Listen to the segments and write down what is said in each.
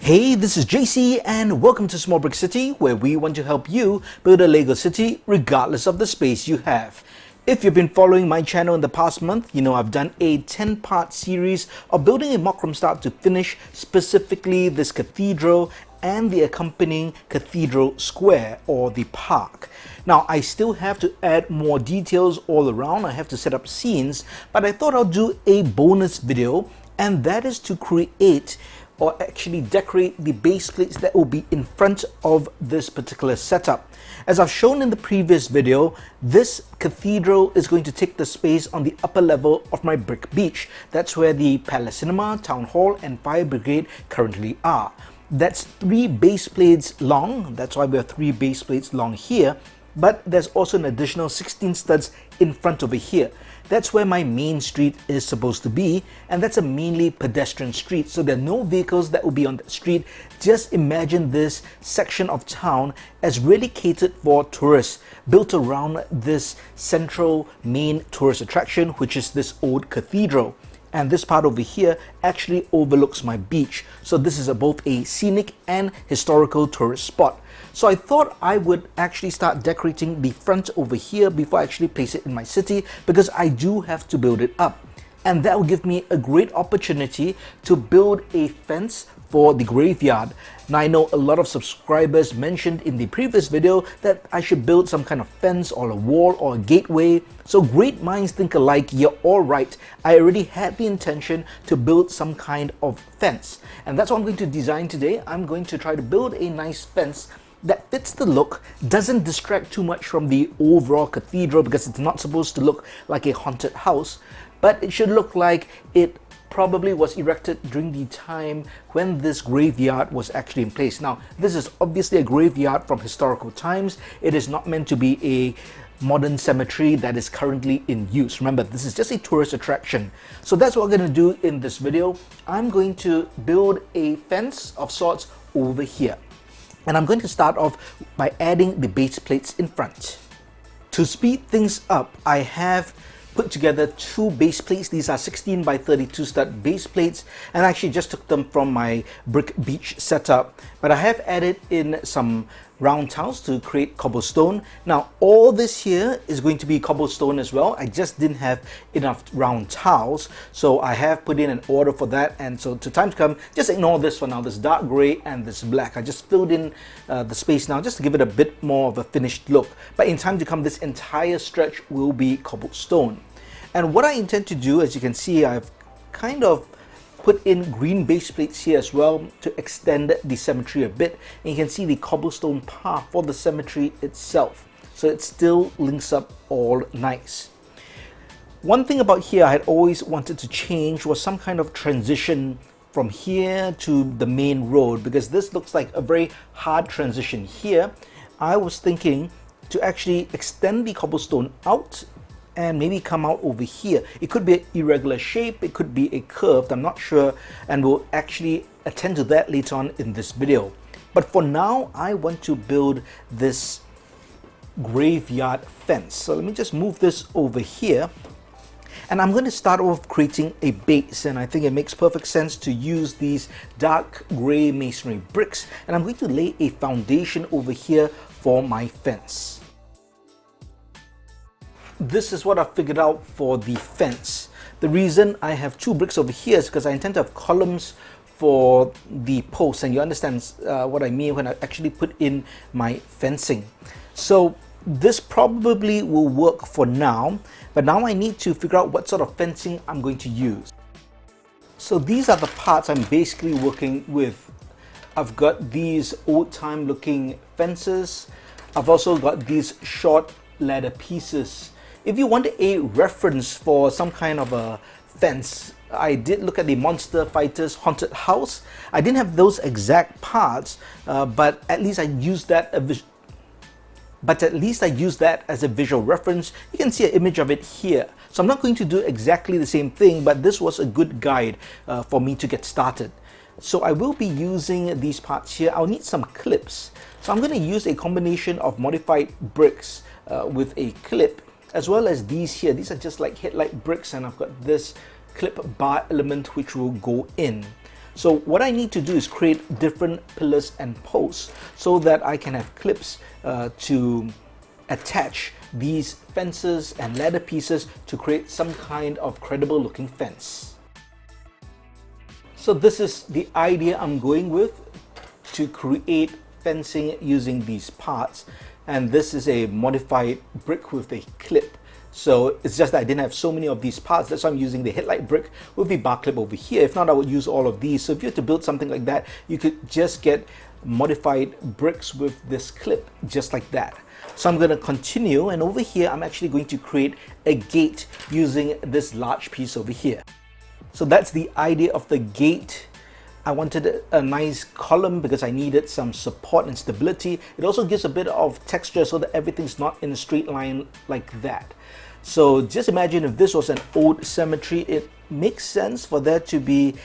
Hey, this is JC and welcome to Small Brick City, where we want to help you build a Lego city regardless of the space you have. If you've been following my channel in the past month, you know I've done a 10-part series of building a mock from start to finish, specifically this cathedral and the accompanying cathedral square or the park. Now I still have to add more details all around. I have to set up scenes, but I thought I'll do a bonus video, and that is to create or actually decorate the base plates that will be in front of this particular setup. As I've shown in the previous video, this cathedral is going to take the space on the upper level of my brick beach. That's where the Palace Cinema, Town Hall and Fire Brigade currently are. That's 3 base plates long. That's why we have 3 base plates long here, but there's also an additional 16 studs in front over here. That's where my main street is supposed to be, and that's a mainly pedestrian street, so there are no vehicles that will be on the street. Just imagine this section of town as really catered for tourists, built around this central main tourist attraction, which is this old cathedral. And this part over here actually overlooks my beach, so this is both a scenic and historical tourist spot. So I thought I would actually start decorating the front over here before I actually place it in my city, because I do have to build it up. And that will give me a great opportunity to build a fence for the graveyard. Now I know a lot of subscribers mentioned in the previous video that I should build some kind of fence or a wall or a gateway. So great minds think alike, you're all right. I already had the intention to build some kind of fence, and that's what I'm going to design today. I'm going to try to build a nice fence that fits the look, doesn't distract too much from the overall cathedral, because it's not supposed to look like a haunted house, but it should look like it probably was erected during the time when this graveyard was actually in place. Now, this is obviously a graveyard from historical times. It is not meant to be a modern cemetery that is currently in use. Remember, this is just a tourist attraction. So that's what we're going to do in this video. I'm going to build a fence of sorts over here. And I'm going to start off by adding the base plates in front. To speed things up, I have put together 2 base plates. These are 16 by 32 stud base plates, and I actually just took them from my brick beach setup. But I have added in some round tiles to create cobblestone. Now all this here is going to be cobblestone as well. I just didn't have enough round tiles, so I have put in an order for that. And so to time to come, just ignore this for now, this dark gray and this black. I just filled in the space now just to give it a bit more of a finished look. But in time to come, this entire stretch will be cobblestone. And what I intend to do, as you can see, I've kind of put in green base plates here as well to extend the cemetery a bit. And you can see the cobblestone path for the cemetery itself, so it still links up all nice. One thing about here I had always wanted to change was some kind of transition from here to the main road, because this looks like a very hard transition here. I was thinking to actually extend the cobblestone out and maybe come out over here. It could be an irregular shape, it could be a curved, I'm not sure, and we'll actually attend to that later on in this video. But for now, I want to build this graveyard fence. So let me just move this over here, and I'm going to start off creating a base, and I think it makes perfect sense to use these dark gray masonry bricks, and I'm going to lay a foundation over here for my fence. This is what I figured out for the fence. The reason I have 2 bricks over here is because I intend to have columns for the posts, and you understand what I mean when I actually put in my fencing. So this probably will work for now, but now I need to figure out what sort of fencing I'm going to use. So these are the parts I'm basically working with. I've got these old-time looking fences. I've also got these short ladder pieces. If you want a reference for some kind of a fence, I did look at the Monster Fighters Haunted House. I didn't have those exact parts, but at least I used that as a visual reference. You can see an image of it here. So I'm not going to do exactly the same thing, but this was a good guide for me to get started. So I will be using these parts here. I'll need some clips. So I'm going to use a combination of modified bricks with a clip, as well as these here. These are just like headlight bricks, and I've got this clip bar element which will go in. So what I need to do is create different pillars and posts so that I can have clips to attach these fences and ladder pieces to create some kind of credible looking fence. So this is the idea I'm going with to create fencing using these parts, and this is a modified brick with a clip. So it's just that I didn't have so many of these parts, that's why I'm using the headlight brick with the bar clip over here. If not, I would use all of these. So if you had to build something like that, you could just get modified bricks with this clip, just like that. So I'm going to continue, and over here I'm actually going to create a gate using this large piece over here. So that's the idea of the gate. I wanted a nice column because I needed some support and stability. It also gives a bit of texture so that everything's not in a straight line like that. So just imagine if this was an old cemetery, it makes sense for there to be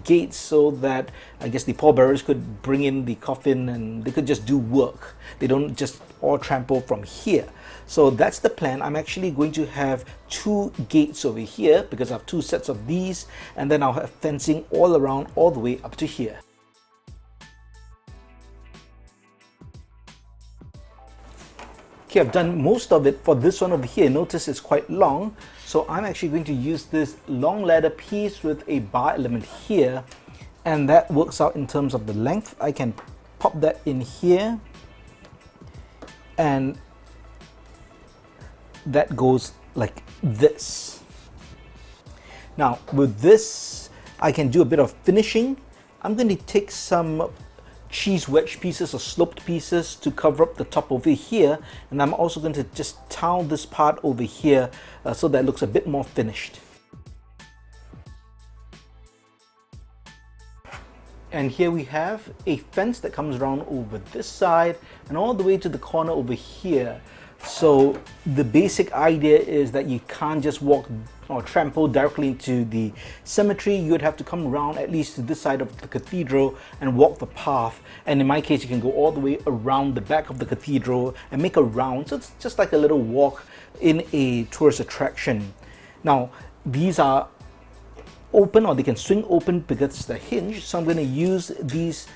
gates so that I guess the pallbearers could bring in the coffin and they could just do work. They don't just all trample from here. So that's the plan. I'm actually going to have 2 gates over here because I have 2 sets of these, and then I'll have fencing all around all the way up to here. Okay, I've done most of it for this one over here. Notice it's quite long, so I'm actually going to use this long ladder piece with a bar element here, and that works out in terms of the length. I can pop that in here, and that goes like this. Now with this I can do a bit of finishing. I'm going to take some cheese wedge pieces or sloped pieces to cover up the top over here, and I'm also going to just tile this part over here so that it looks a bit more finished. And here we have a fence that comes around over this side and all the way to the corner over here. So the basic idea is that you can't just walk or trample directly into the cemetery. You would have to come around at least to this side of the cathedral and walk the path. And in my case, you can go all the way around the back of the cathedral and make a round. So it's just like a little walk in a tourist attraction. Now, these are open, or they can swing open because they're hinged. So I'm going to use these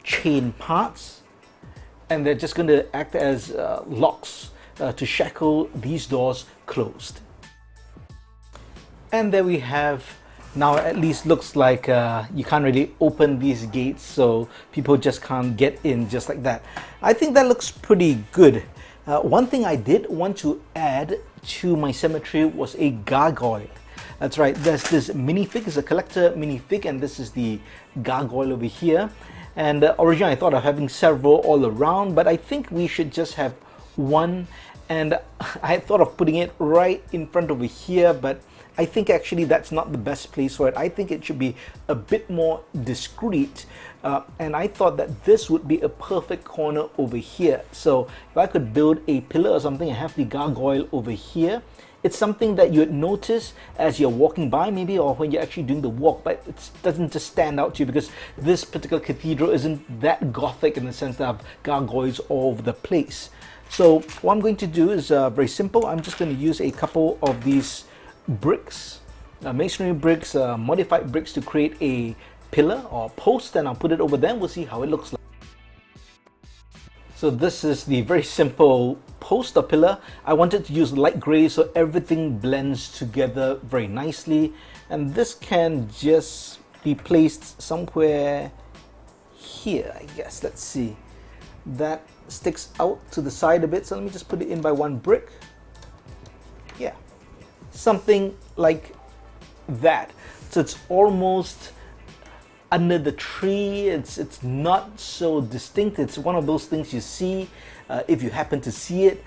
chain parts, and they're just going to act as locks to shackle these doors closed. And there we have, now at least looks like you can't really open these gates, so people just can't get in just like that. I think that looks pretty good. One thing I did want to add to my cemetery was a gargoyle. That's right, there's this minifig, it's a collector minifig, and this is the gargoyle over here. And originally I thought of having several all around, but I think we should just have one. And I thought of putting it right in front over here, but I think actually that's not the best place for it. I think it should be a bit more discreet, and I thought that this would be a perfect corner over here. So if I could build a pillar or something and have the gargoyle over here, it's something that you would notice as you're walking by maybe, or when you're actually doing the walk, but it doesn't just stand out to you because this particular cathedral isn't that gothic in the sense that I have gargoyles all over the place. So what I'm going to do is very simple. I'm just going to use a couple of these bricks, masonry bricks, modified bricks, to create a pillar or post, and I'll put it over there and we'll see how it looks like. So this is the very simple post or pillar. I wanted to use light gray so everything blends together very nicely, and this can just be placed somewhere here, I guess. Let's see, that sticks out to the side a bit, so let me just put it in by one brick. Yeah, something like that. So it's almost under the tree. It's not so distinct. It's one of those things you see if you happen to see it.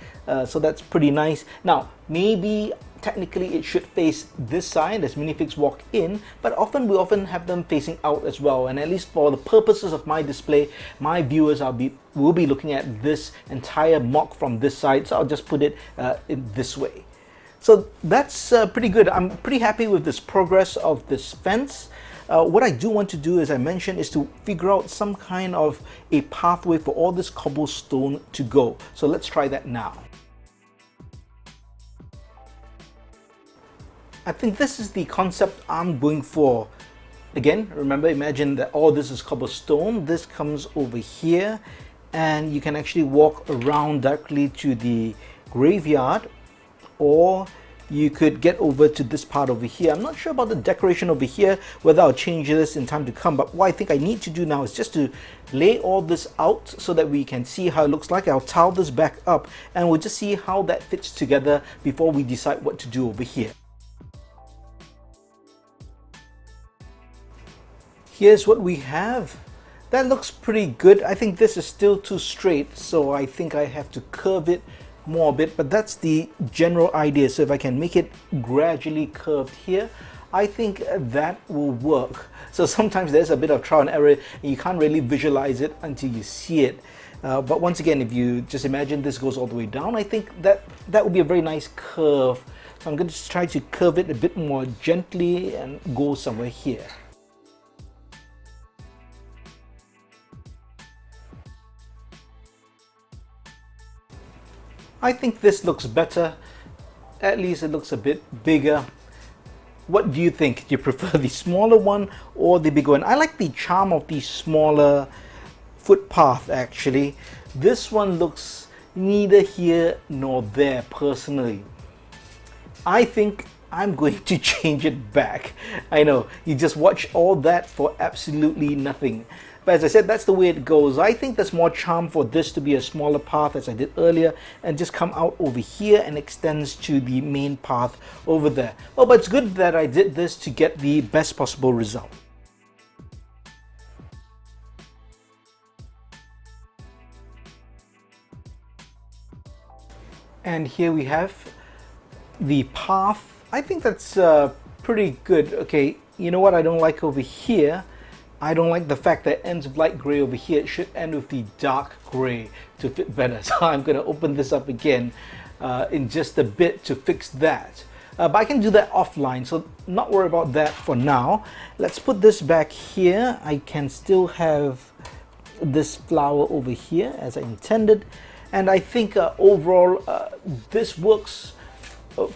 So that's pretty nice. Now maybe technically it should face this side as minifigs walk in, but we often have them facing out as well. And at least for the purposes of my display, my viewers will be looking at this entire mock from this side, so I'll just put it in this way. So that's pretty good. I'm pretty happy with this progress of this fence. What I do want to do, as I mentioned, is to figure out some kind of a pathway for all this cobblestone to go. So let's try that now. I think this is the concept I'm going for. Again, remember, imagine that all this is cobblestone. This comes over here, and you can actually walk around directly to the graveyard, or you could get over to this part over here. I'm not sure about the decoration over here, whether I'll change this in time to come, but what I think I need to do now is just to lay all this out so that we can see how it looks like. I'll tile this back up and we'll just see how that fits together before we decide what to do over here. Here's what we have. That looks pretty good. I think this is still too straight, so I think I have to curve it more a bit, but that's the general idea. So if I can make it gradually curved here, I think that will work. So sometimes there's a bit of trial and error and you can't really visualize it until you see it. But once again, if you just imagine this goes all the way down, I think that would be a very nice curve. So I'm going to try to curve it a bit more gently and go somewhere here. I think this looks better. At least it looks a bit bigger. What do you think? Do you prefer the smaller one or the bigger one? I like the charm of the smaller footpath actually. This one looks neither here nor there personally. I think I'm going to change it back. I know, you just watch all that for absolutely nothing. But as I said, that's the way it goes. I think there's more charm for this to be a smaller path, as I did earlier, and just come out over here and extends to the main path over there. Oh, but it's good that I did this to get the best possible result. And here we have the path. I think that's pretty good. Okay, you know what I don't like over here? I don't like the fact that it ends with light gray over here. It should end with the dark gray to fit better. So I'm going to open this up again in just a bit to fix that. But I can do that offline, so not worry about that for now. Let's put this back here. I can still have this flower over here as I intended. And I think overall this works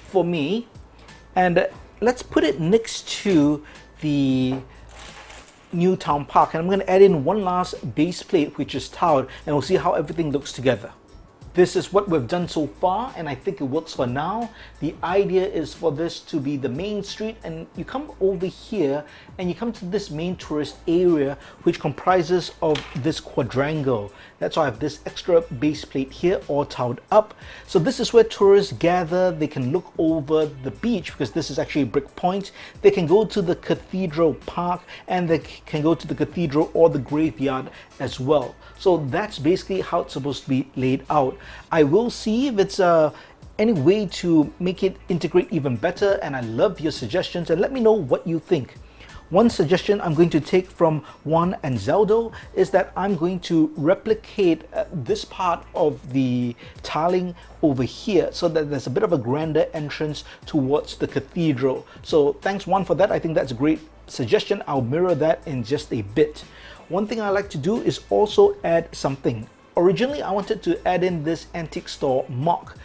for me. And let's put it next to the new town park, and I'm going to add in one last base plate which is tiled, and we'll see how everything looks together. This is what we've done so far, and I think it works for now. The idea is for this to be the main street, and you come over here and you come to this main tourist area which comprises of this quadrangle. That's why I have this extra base plate here all tiled up. So this is where tourists gather. They can look over the beach because this is actually a brick point. They can go to the cathedral park, and they can go to the cathedral or the graveyard as well. So that's basically how it's supposed to be laid out. I will see if it's any way to make it integrate even better, and I love your suggestions, and let me know what you think. One suggestion I'm going to take from Juan and Zeldo is that I'm going to replicate this part of the tiling over here so that there's a bit of a grander entrance towards the cathedral. So thanks Juan for that. I think that's a great suggestion. I'll mirror that in just a bit. One thing I like to do is also add something. Originally, I wanted to add in this antique store MOC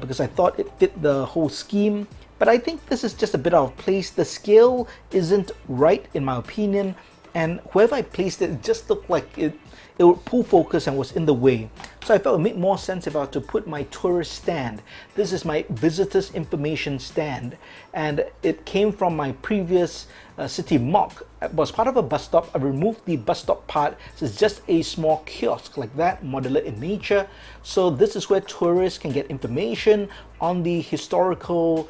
because I thought it fit the whole scheme, but I think this is just a bit out of place. The scale isn't right in my opinion, and wherever I placed it, it just looked like it would pull focus and was in the way. So I felt it would make more sense if I were to put my tourist stand. This is my visitors information stand, and it came from my previous city MOC. It was part of a bus stop. I removed the bus stop part, so it's just a small kiosk like that, modular in nature. So this is where tourists can get information on the historical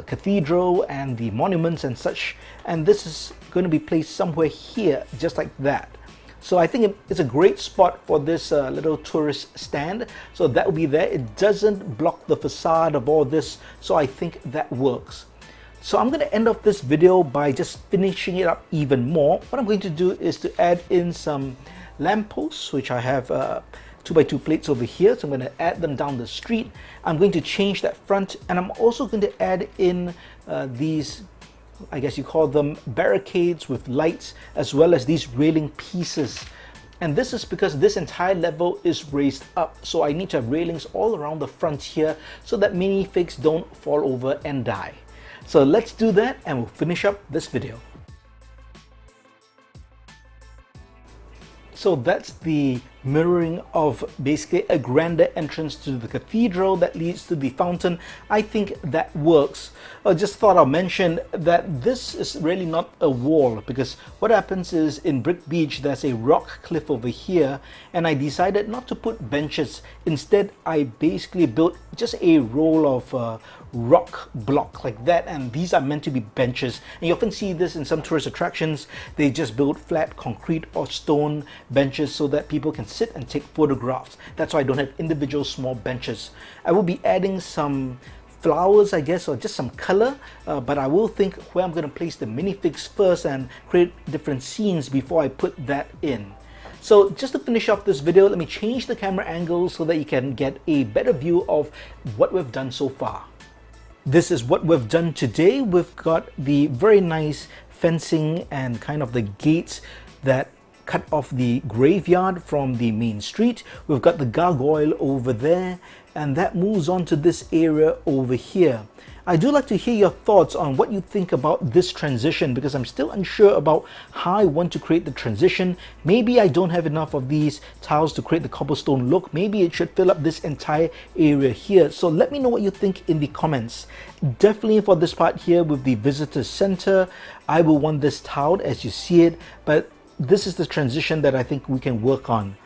cathedral and the monuments and such, and this is going to be placed somewhere here just like that. So I think it's a great spot for this little tourist stand. So that will be there. It doesn't block the facade of all this, so I think that works. So I'm going to end off this video by just finishing it up even more. What I'm going to do is to add in some lampposts, which I have 2x2 plates over here. So I'm going to add them down the street. I'm going to change that front, and I'm also going to add in these, I guess you call them barricades with lights, as well as these railing pieces. And this is because this entire level is raised up, so I need to have railings all around the front here so that minifigs don't fall over and die. So let's do that and we'll finish up this video. So that's the mirroring of basically a grander entrance to the cathedral that leads to the fountain. I think that works. I just thought I'll mention that this is really not a wall, because what happens is in Brick Beach there's a rock cliff over here, and I decided not to put benches. Instead, I basically built just a roll of rock block like that, and these are meant to be benches. And you often see this in some tourist attractions. They just build flat concrete or stone benches so that people can sit and take photographs. That's why I don't have individual small benches. I will be adding some flowers, I guess, or just some color, but I will think where I'm going to place the minifigs first and create different scenes before I put that in. So just to finish off this video, let me change the camera angle so that you can get a better view of what we've done so far. This is what we've done today. We've got the very nice fencing and kind of the gates that cut off the graveyard from the main street. We've got the gargoyle over there, and that moves on to this area over here. I do like to hear your thoughts on what you think about this transition, because I'm still unsure about how I want to create the transition. Maybe I don't have enough of these tiles to create the cobblestone look. Maybe it should fill up this entire area here. So let me know what you think in the comments. Definitely for this part here with the visitor center, I will want this tiled as you see it, but this is the transition that I think we can work on.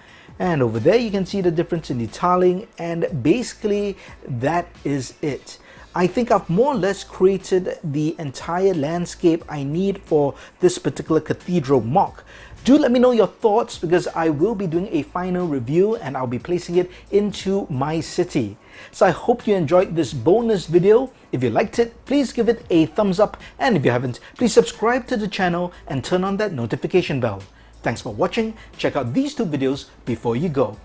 And over there you can see the difference in the tiling, and basically that is it. I think I've more or less created the entire landscape I need for this particular cathedral MOC. Do let me know your thoughts, because I will be doing a final review and I'll be placing it into my city. So I hope you enjoyed this bonus video. If you liked it, please give it a thumbs up, and if you haven't, please subscribe to the channel and turn on that notification bell. Thanks for watching. Check out these two videos before you go.